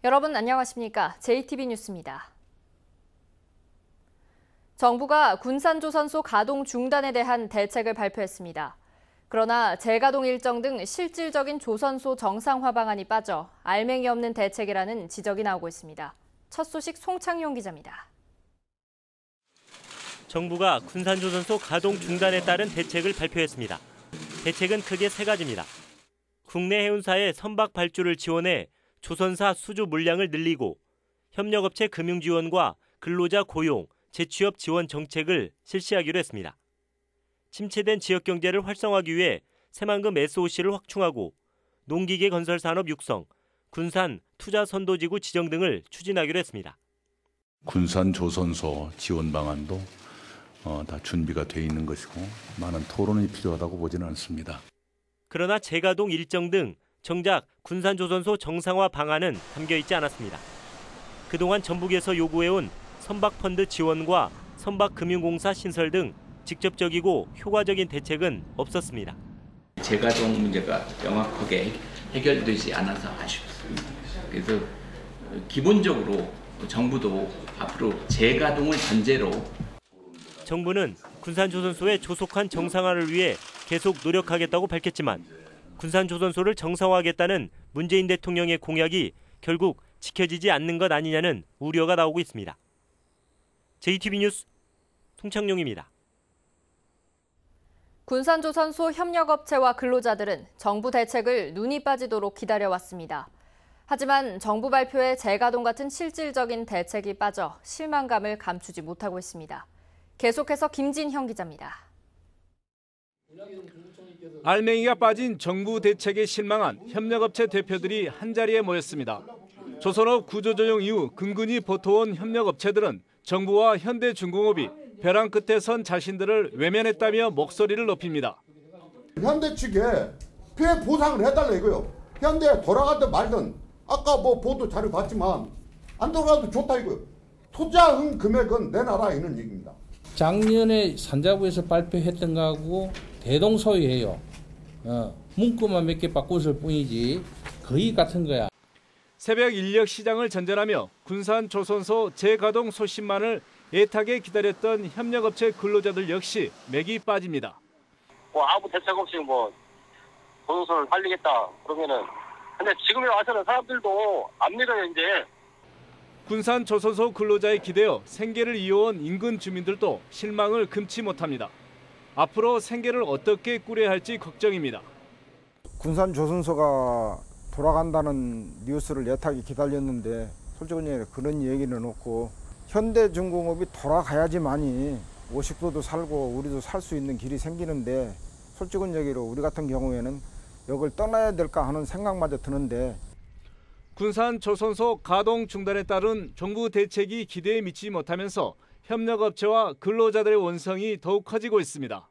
여러분 안녕하십니까? JTB 뉴스입니다. 정부가 군산조선소 가동 중단에 대한 대책을 발표했습니다. 그러나 재가동 일정 등 실질적인 조선소 정상화 방안이 빠져 알맹이 없는 대책이라는 지적이 나오고 있습니다. 첫 소식 송창용 기자입니다. 정부가 군산조선소 가동 중단에 따른 대책을 발표했습니다. 대책은 크게 세 가지입니다. 국내 해운사의 선박 발주를 지원해 조선사 수주 물량을 늘리고 협력업체 금융 지원과 근로자 고용, 재취업 지원 정책을 실시하기로 했습니다. 침체된 지역 경제를 활성화하기 위해 새만금 SOC를 확충하고 농기계 건설 산업 육성, 군산 투자 선도지구 지정 등을 추진하기로 했습니다. 군산 조선소 지원 방안도 다 준비가 돼 있는 것이고 많은 토론이 필요하다고 보지는 않습니다. 그러나 재가동 일정 등 정작 군산조선소 정상화 방안은 담겨 있지 않았습니다. 그동안 전북에서 요구해온 선박펀드 지원과 선박금융공사 신설 등 직접적이고 효과적인 대책은 없었습니다. 재가동 문제가 명확하게 해결되지 않아서 아쉽습니다. 그래서 기본적으로 정부도 앞으로 재가동을 전제로 정부는 군산조선소의 조속한 정상화를 위해 계속 노력하겠다고 밝혔지만 군산조선소를 정상화하겠다는 문재인 대통령의 공약이 결국 지켜지지 않는 것 아니냐는 우려가 나오고 있습니다. JTB 뉴스 송창용입니다. 군산조선소 협력업체와 근로자들은 정부 대책을 눈이 빠지도록 기다려왔습니다. 하지만 정부 발표에 재가동 같은 실질적인 대책이 빠져 실망감을 감추지 못하고 있습니다. 계속해서 김진형 기자입니다. 알맹이가 빠진 정부 대책에 실망한 협력업체 대표들이 한자리에 모였습니다. 조선업 구조조정 이후 근근히 버텨온 협력업체들은 정부와 현대중공업이 벼랑 끝에 선 자신들을 외면했다며 목소리를 높입니다. 현대 측에 피해 보상을 해달라 이거요. 현대 돌아가든 말든 아까 보도 자료 봤지만 안 돌아가도 좋다 이거요. 투자한 금액은 내놔라 이런 얘기입니다. 작년에 산자부에서 발표했던 거하고 대동소이해요. 문구만 몇 개 바꿨을 뿐이지 거의 같은 거야. 새벽 인력 시장을 전전하며 군산 조선소 재가동 소식만을 애타게 기다렸던 협력업체 근로자들 역시 맥이 빠집니다. 아무 대책 없이 조선소를 살리겠다 그러면은 근데 지금에 와서는 사람들도 안 믿어요 이제. 군산 조선소 근로자에 기대어 생계를 이어온 인근 주민들도 실망을 금치 못합니다. 앞으로 생계를 어떻게 꾸려야 할지 걱정입니다. 군산 조선소가 돌아간다는 뉴스를 애타게 기다렸는데 솔직히 그런 얘기는 없고 현대중공업이 돌아가야지만이 50도도 살고 우리도 살 수 있는 길이 생기는데 솔직한 얘기로 우리 같은 경우에는 여길 떠나야 될까 하는 생각마저 드는데 군산 조선소 가동 중단에 따른 정부 대책이 기대에 미치지 못하면서 협력업체와 근로자들의 원성이 더욱 커지고 있습니다.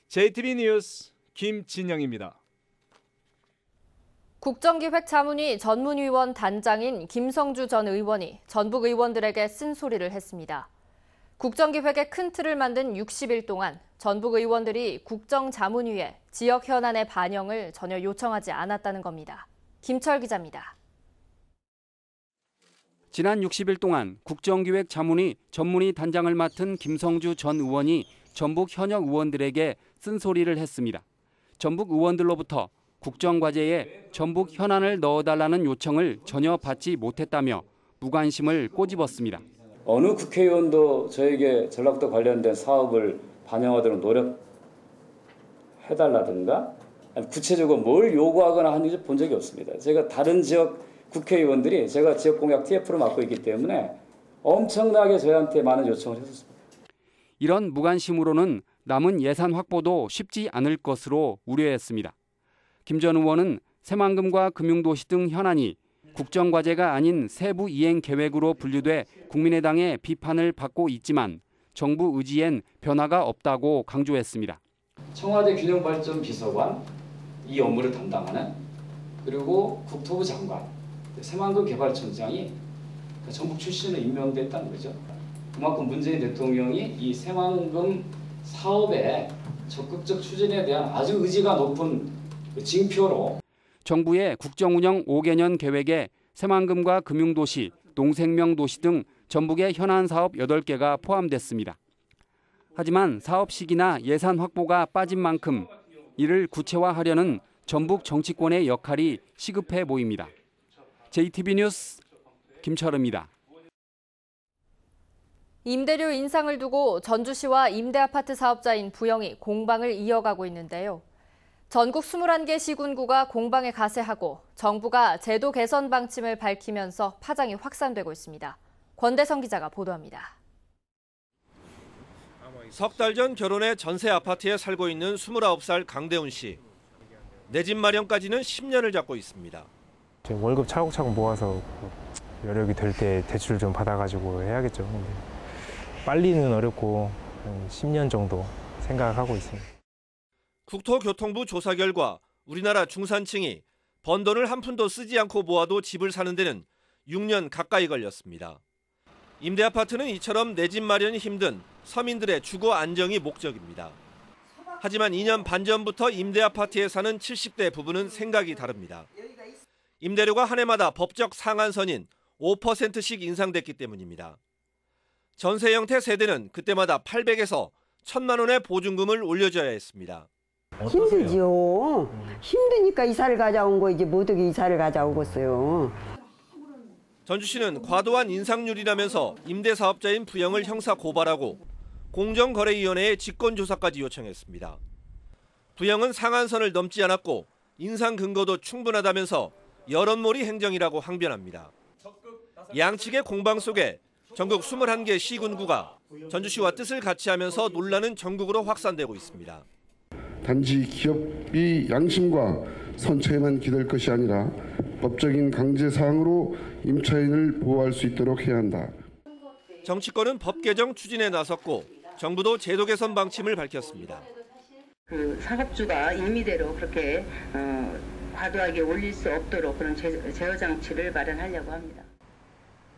JTB 뉴스 김진영입니다. 국정기획자문위 전문위원 단장인 김성주 전 의원이 전북 의원들에게 쓴소리를 했습니다. 국정기획의 큰 틀을 만든 60일 동안 전북 의원들이 국정자문위에 지역 현안의 반영을 전혀 요청하지 않았다는 겁니다. 김철 기자입니다. 지난 60일 동안 국정기획자문위 전문위 단장을 맡은 김성주 전 의원이 전북 현역 의원들에게 쓴소리를 했습니다. 전북 의원들로부터 국정과제에 전북 현안을 넣어달라는 요청을 전혀 받지 못했다며 무관심을 꼬집었습니다. 어느 국회의원도 저에게 전라북도 관련된 사업을 반영하도록 노력해달라든가 구체적으로 뭘 요구하거나 하는지 본 적이 없습니다. 제가 다른 지역 국회의원들이 제가 지역공약 TF를 맡고 있기 때문에 엄청나게 저희한테 많은 요청을 했었습니다. 이런 무관심으로는 남은 예산 확보도 쉽지 않을 것으로 우려했습니다. 김 전 의원은 새만금과 금융도시 등 현안이 국정과제가 아닌 세부 이행 계획으로 분류돼 국민의당의 비판을 받고 있지만 정부 의지엔 변화가 없다고 강조했습니다. 청와대 균형발전 비서관 이 업무를 담당하는 그리고 국토부 장관 새만금 개발청장이 전북 출신으로 임명됐다는 거죠. 그만큼 문재인 대통령이 이 새만금 사업의 적극적 추진에 대한 아주 의지가 높은 징표로 정부의 국정운영 5개년 계획에 새만금과 금융도시, 농생명도시 등 전북의 현안 사업 8개가 포함됐습니다. 하지만 사업 시기나 예산 확보가 빠진 만큼 이를 구체화하려는 전북 정치권의 역할이 시급해 보입니다. JTB 뉴스 김철우입니다. 임대료 인상을 두고 전주시와 임대아파트 사업자인 부영이 공방을 이어가고 있는데요. 전국 21개 시군구가 공방에 가세하고 정부가 제도 개선 방침을 밝히면서 파장이 확산되고 있습니다. 권대성 기자가 보도합니다. 석 달 전 결혼해 전세 아파트에 살고 있는 29살 강대훈 씨. 내 집 마련까지는 10년을 잡고 있습니다. 월급 차곡차곡 모아서 여력이 될 때 대출 좀 받아가지고 해야겠죠. 근데 빨리는 어렵고 한 10년 정도 생각하고 있습니다. 국토교통부 조사 결과 우리나라 중산층이 번 돈을 한 푼도 쓰지 않고 모아도 집을 사는 데는 6년 가까이 걸렸습니다. 임대아파트는 이처럼 내 집 마련이 힘든 서민들의 주거 안정이 목적입니다. 하지만 2년 반 전부터 임대아파트에 사는 70대 부부는 생각이 다릅니다. 임대료가 한 해마다 법적 상한선인 5%씩 인상됐기 때문입니다. 전세 형태 세대는 그때마다 800에서 1,000만 원의 보증금을 올려줘야 했습니다. 힘들지요. 힘드니까 이사를 가져온 거 이제 못 오게 이사를 가져오겠어요. 전주시는 과도한 인상률이라면서 임대사업자인 부영을 형사 고발하고 공정거래위원회에 직권조사까지 요청했습니다. 부영은 상한선을 넘지 않았고 인상 근거도 충분하다면서 여론몰이 행정이라고 항변합니다. 양측의 공방 속에 전국 21개 시군구가 전주시와 뜻을 같이 하면서 논란은 전국으로 확산되고 있습니다. 단지 기업이 양심과 선처에만 기댈 것이 아니라 법적인 강제 사항으로 임차인을 보호할 수 있도록 해야 한다. 정치권은 법 개정 추진에 나섰고 정부도 제도 개선 방침을 밝혔습니다. 사업주가 임의대로 그렇게 과도하게 올릴 수 없도록 그런 제어 장치를 마련하려고 합니다.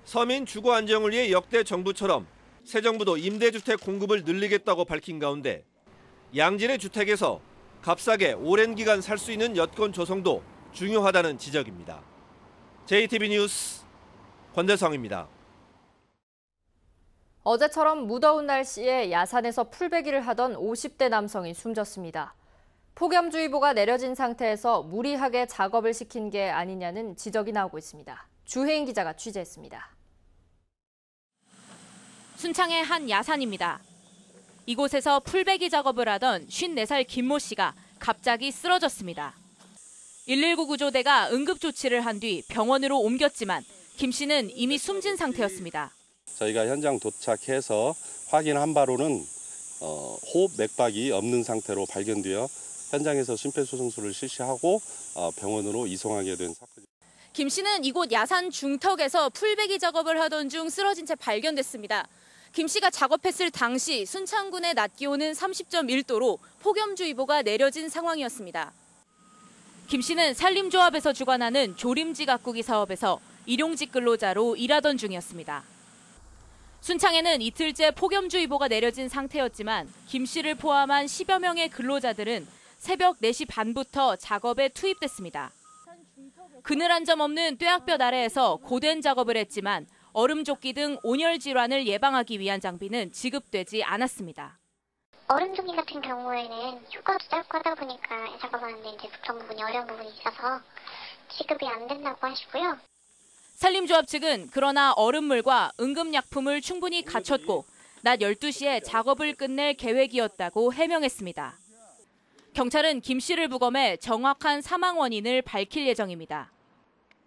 서민 주거 안정을 위해 역대 정부처럼 새 정부도 임대주택 공급을 늘리겠다고 밝힌 가운데 양질의 주택에서 값싸게 오랜 기간 살 수 있는 여건 조성도 중요하다는 지적입니다. JTB 뉴스 권대성입니다. 어제처럼 무더운 날씨에 야산에서 풀베기를 하던 50대 남성이 숨졌습니다. 폭염주의보가 내려진 상태에서 무리하게 작업을 시킨 게 아니냐는 지적이 나오고 있습니다. 주혜인 기자가 취재했습니다. 순창의 한 야산입니다. 이곳에서 풀베기 작업을 하던 54살 김모 씨가 갑자기 쓰러졌습니다. 119 구조대가 응급조치를 한 뒤 병원으로 옮겼지만 김 씨는 이미 숨진 상태였습니다. 저희가 현장 도착해서 확인한 바로는 호흡 맥박이 없는 상태로 발견되어 현장에서 심폐소생술을 실시하고 병원으로 이송하게 된 사건입니다. 김 씨는 이곳 야산 중턱에서 풀베기 작업을 하던 중 쓰러진 채 발견됐습니다. 김 씨가 작업했을 당시 순창군의 낮 기온은 30.1도로 폭염주의보가 내려진 상황이었습니다. 김 씨는 산림조합에서 주관하는 조림지 가꾸기 사업에서 일용직 근로자로 일하던 중이었습니다. 순창에는 이틀째 폭염주의보가 내려진 상태였지만 김 씨를 포함한 10여 명의 근로자들은 새벽 4시 반부터 작업에 투입됐습니다. 그늘 한 점 없는 뙤약볕 아래에서 고된 작업을 했지만 얼음조끼 등 온열 질환을 예방하기 위한 장비는 지급되지 않았습니다. 얼음조끼 같은 경우에는 효과도 짧고 하다 보니까 작업하는데 이제 그런 부분이 어려운 부분이 있어서 지급이 안 된다고 하시고요. 산림조합 측은 그러나 얼음물과 응급약품을 충분히 갖췄고 낮 12시에 작업을 끝낼 계획이었다고 해명했습니다. 경찰은 김 씨를 부검해 정확한 사망 원인을 밝힐 예정입니다.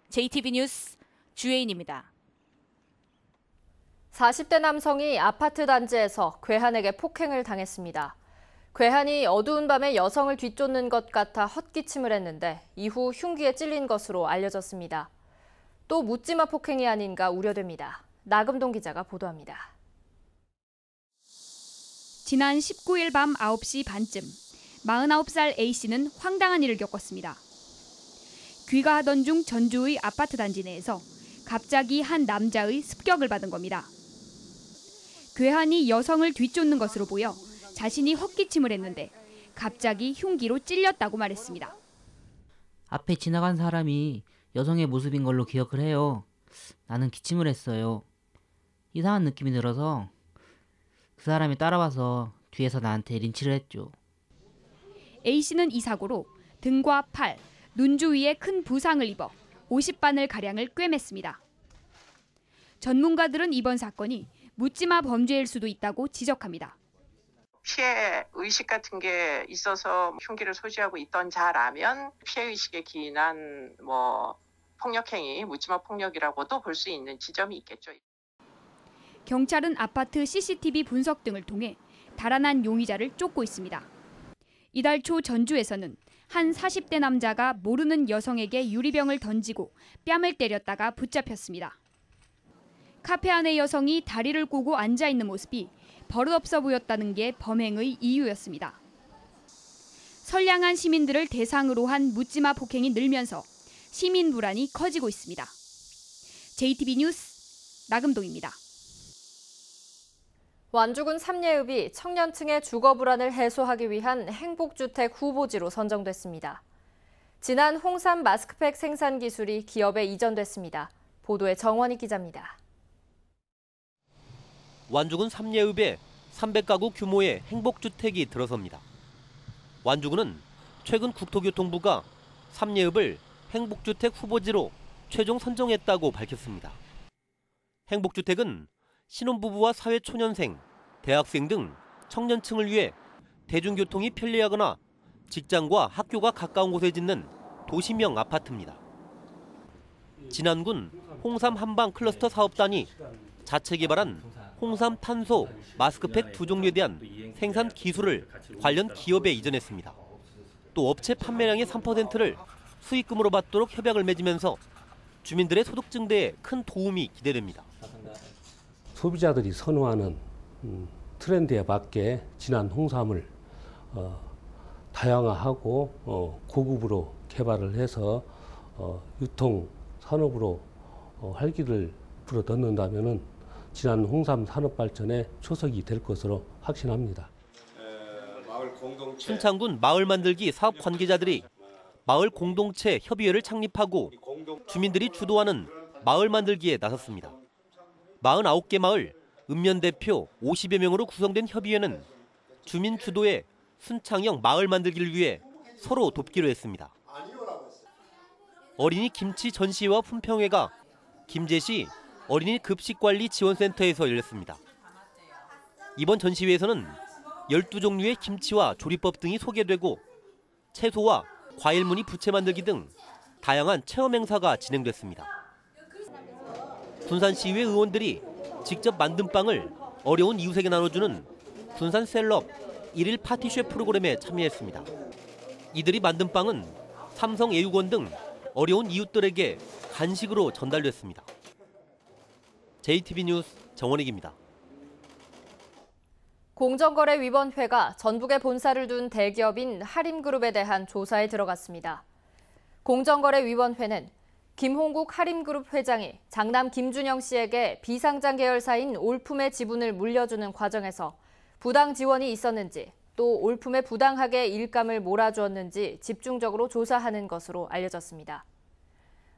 JTB 뉴스 주혜인입니다. 40대 남성이 아파트 단지에서 괴한에게 폭행을 당했습니다. 괴한이 어두운 밤에 여성을 뒤쫓는 것 같아 헛기침을 했는데 이후 흉기에 찔린 것으로 알려졌습니다. 또 묻지마 폭행이 아닌가 우려됩니다. 나금동 기자가 보도합니다. 지난 19일 밤 9시 반쯤 49살 A씨는 황당한 일을 겪었습니다. 귀가하던 중 전주의 아파트 단지 내에서 갑자기 한 남자의 습격을 받은 겁니다. 괴한이 여성을 뒤쫓는 것으로 보여 자신이 헛기침을 했는데 갑자기 흉기로 찔렸다고 말했습니다. 앞에 지나간 사람이 여성의 모습인 걸로 기억을 해요. 나는 기침을 했어요. 이상한 느낌이 들어서 그 사람이 따라와서 뒤에서 나한테 린치를 했죠. A씨는 이 사고로 등과 팔, 눈 주위에 큰 부상을 입어 50바늘 가량을 꿰맸습니다. 전문가들은 이번 사건이 묻지마 범죄일 수도 있다고 지적합니다. 피해 의식 같은 게 있어서 흉기를 소지하고 있던 자라면 피해 의식에 기인한 폭력행위, 묻지마 폭력이라고도 볼 수 있는 지점이 있겠죠. 경찰은 아파트 CCTV 분석 등을 통해 달아난 용의자를 쫓고 있습니다. 이달 초 전주에서는 한 40대 남자가 모르는 여성에게 유리병을 던지고 뺨을 때렸다가 붙잡혔습니다. 카페 안의 여성이 다리를 꼬고 앉아있는 모습이 버릇없어 보였다는 게 범행의 이유였습니다. 선량한 시민들을 대상으로 한 묻지마 폭행이 늘면서 시민 불안이 커지고 있습니다. JTB 뉴스 나금동입니다. 완주군 삼례읍이 청년층의 주거 불안을 해소하기 위한 행복주택 후보지로 선정됐습니다. 지난 홍삼 마스크팩 생산 기술이 기업에 이전됐습니다. 보도에 정원희 기자입니다. 완주군 삼례읍에 300가구 규모의 행복주택이 들어섭니다. 완주군은 최근 국토교통부가 삼례읍을 행복주택 후보지로 최종 선정했다고 밝혔습니다. 행복주택은 신혼부부와 사회초년생, 대학생 등 청년층을 위해 대중교통이 편리하거나 직장과 학교가 가까운 곳에 짓는 도시명 아파트입니다. 진안군 홍삼 한방 클러스터 사업단이 자체 개발한 홍삼 탄소 마스크팩 2종류에 대한 생산 기술을 관련 기업에 이전했습니다. 또 업체 판매량의 3%를 수익금으로 받도록 협약을 맺으면서 주민들의 소득 증대에 큰 도움이 기대됩니다. 소비자들이 선호하는 트렌드에 맞게 진한 홍삼을 다양화하고 고급으로 개발을 해서 유통 산업으로 활기를 불어넣는다면은 진한 홍삼 산업 발전의 초석이 될 것으로 확신합니다. 순창군 마을 만들기 사업 관계자들이 마을 공동체 협의회를 창립하고 주민들이 주도하는 마을 만들기에 나섰습니다. 49개 마을, 읍면 대표 50여 명으로 구성된 협의회는 주민 주도의 순창형 마을 만들기를 위해 서로 돕기로 했습니다. 어린이 김치 전시회와 품평회가 김제시 어린이 급식관리 지원센터에서 열렸습니다. 이번 전시회에서는 12종류의 김치와 조리법 등이 소개되고 채소와 과일무늬 부채 만들기 등 다양한 체험 행사가 진행됐습니다. 군산시의회 의원들이 직접 만든 빵을 어려운 이웃에게 나눠주는 군산 셀럽 1일 파티쉐 프로그램에 참여했습니다. 이들이 만든 빵은 삼성 애육원 등 어려운 이웃들에게 간식으로 전달됐습니다. JTB 뉴스 정원익입니다. 공정거래위원회가 전북에 본사를 둔 대기업인 하림그룹에 대한 조사에 들어갔습니다. 공정거래위원회는 김홍국 하림그룹 회장이 장남 김준영 씨에게 비상장 계열사인 올품의 지분을 물려주는 과정에서 부당 지원이 있었는지 또 올품에 부당하게 일감을 몰아주었는지 집중적으로 조사하는 것으로 알려졌습니다.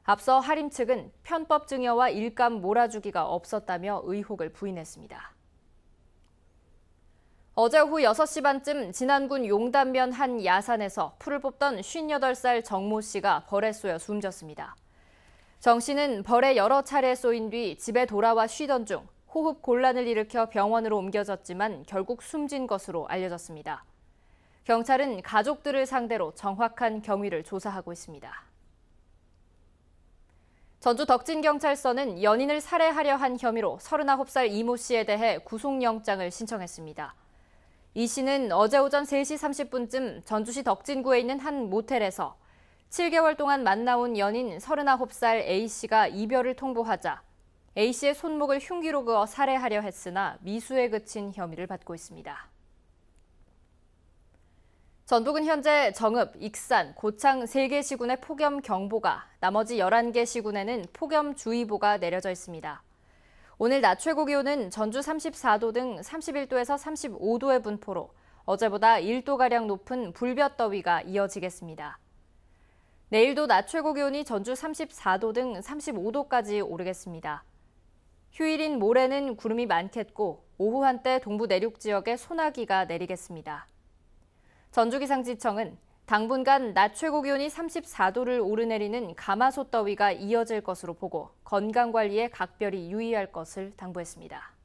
앞서 하림 측은 편법 증여와 일감 몰아주기가 없었다며 의혹을 부인했습니다. 어제 오후 6시 반쯤 진안군 용담면 한 야산에서 풀을 뽑던 58살 정모 씨가 벌에 쏘여 숨졌습니다. 정 씨는 벌에 여러 차례 쏘인 뒤 집에 돌아와 쉬던 중 호흡 곤란을 일으켜 병원으로 옮겨졌지만 결국 숨진 것으로 알려졌습니다. 경찰은 가족들을 상대로 정확한 경위를 조사하고 있습니다. 전주 덕진경찰서는 연인을 살해하려 한 혐의로 39살 이모 씨에 대해 구속영장을 신청했습니다. 이 씨는 어제 오전 3시 30분쯤 전주시 덕진구에 있는 한 모텔에서 7개월 동안 만나온 연인 39살 A씨가 이별을 통보하자 A씨의 손목을 흉기로 그어 살해하려 했으나 미수에 그친 혐의를 받고 있습니다. 전북은 현재 정읍, 익산, 고창 3개 시군의 폭염 경보가, 나머지 11개 시군에는 폭염주의보가 내려져 있습니다. 오늘 낮 최고 기온은 전주 34도 등 31도에서 35도의 분포로 어제보다 1도가량 높은 불볕더위가 이어지겠습니다. 내일도 낮 최고 기온이 전주 34도 등 35도까지 오르겠습니다. 휴일인 모레는 구름이 많겠고 오후 한때 동부 내륙 지역에 소나기가 내리겠습니다. 전주기상지청은 당분간 낮 최고 기온이 34도를 오르내리는 가마솥 더위가 이어질 것으로 보고 건강관리에 각별히 유의할 것을 당부했습니다.